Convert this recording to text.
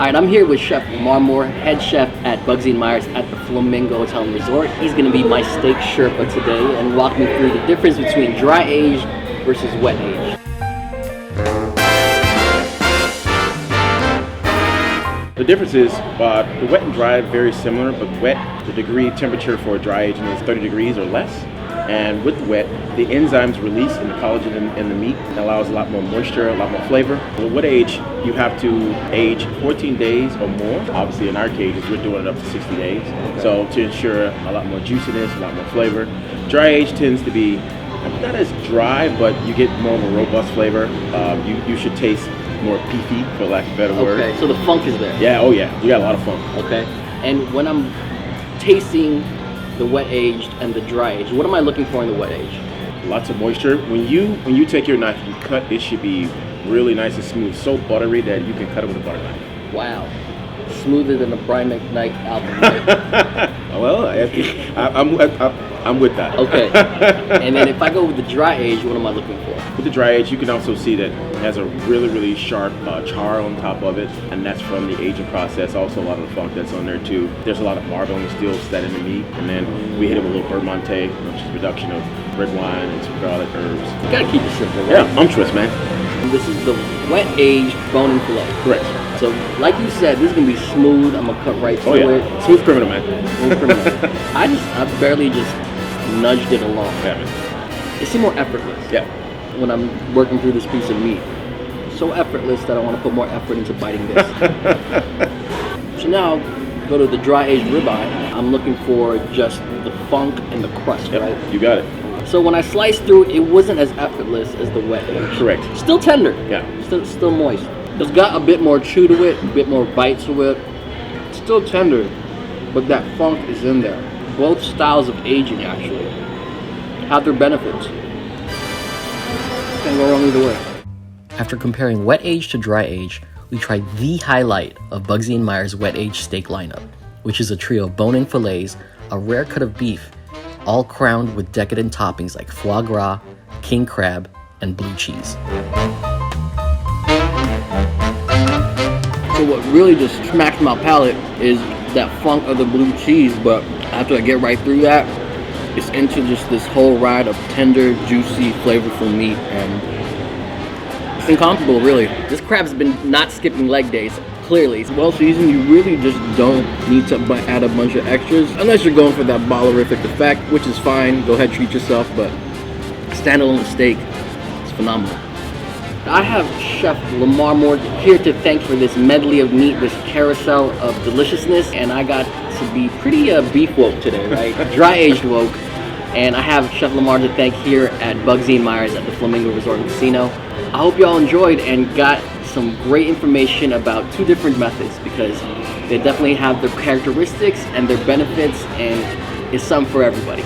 Alright, I'm here with Chef Lamar, head chef at Bugsy and Meyer's at the Flamingo Hotel and Resort. He's going to be my steak Sherpa today and walk me through the difference between dry aged versus wet aged. The difference is the wet and dry are very similar, but wet, the degree temperature for dry aging is 30 degrees or less. And with wet, the enzymes release in the collagen in the meat. It allows a lot more moisture, a lot more flavor. With wet age, you have to age 14 days or more. Obviously, in our cages, we're doing it up to 60 days. So to ensure a lot more juiciness, a lot more flavor. Dry age tends to be not as dry, but you get more of a robust flavor. You should taste more beefy, for lack of a better word. Okay, so the funk is there. Yeah, oh yeah, you got a lot of funk. Okay, and when I'm tasting the wet aged and the dry aged, what am I looking for in the wet aged? Lots of moisture. When you take your knife and you cut, it should be really nice and smooth, so buttery that you can cut it with a butter knife. Wow, smoother than a Brian McKnight album. Right? Well, I'm with that. Okay, and then if I go with the dry age, what am I looking for? With the dry age, you can also see that it has a really sharp char on top of it, and that's from the aging process. Also, a lot of the funk that's on there too. There's a lot of marbone still set in the meat, and then we hit it with a little Vermonte, which is a reduction of red wine and some garlic herbs. You gotta keep it simple, right? Yeah, unctuous, man. And this is the wet aged bone and fillet. Correct. So, like you said, this is gonna be smooth. I'm gonna cut right through it. Smooth criminal, man. Smooth criminal. I barely just nudged it along. Yeah, man. It seemed more effortless. Yeah. When I'm working through this piece of meat. So effortless that I want to put more effort into biting this. So now, go to the dry aged ribeye. I'm looking for just the funk and the crust, right? You got it. So when I sliced through, it wasn't as effortless as the wet aged. Correct. Still tender. Yeah. Still moist. It's got a bit more chew to it, a bit more bite to it. It's still tender, but that funk is in there. Both styles of aging actually have their benefits. Can't go wrong either way. After comparing wet age to dry age, we tried the highlight of Bugsy and Meyer's wet age steak lineup, which is a trio of bone-in fillets, a rare cut of beef, all crowned with decadent toppings like foie gras, king crab, and blue cheese. So what really just smacked my palate is that funk of the blue cheese, but after I get right through that, it's into just this whole ride of tender, juicy, flavorful meat, and it's incomparable, really. This crab's been not skipping leg days, clearly. It's well seasoned. You really just don't need to add a bunch of extras, unless you're going for that ballerific effect, which is fine. Go ahead, treat yourself, but standalone steak is phenomenal. I have Chef Lamar Moore here to thank for this medley of meat, this carousel of deliciousness, and I got to be pretty beef woke today, right? Dry aged woke. And I have Chef Lamar to thank here at Bugsy and Meyer's at the Flamingo Resort and Casino. I hope y'all enjoyed and got some great information about two different methods, because they definitely have their characteristics and their benefits, and it's something for everybody.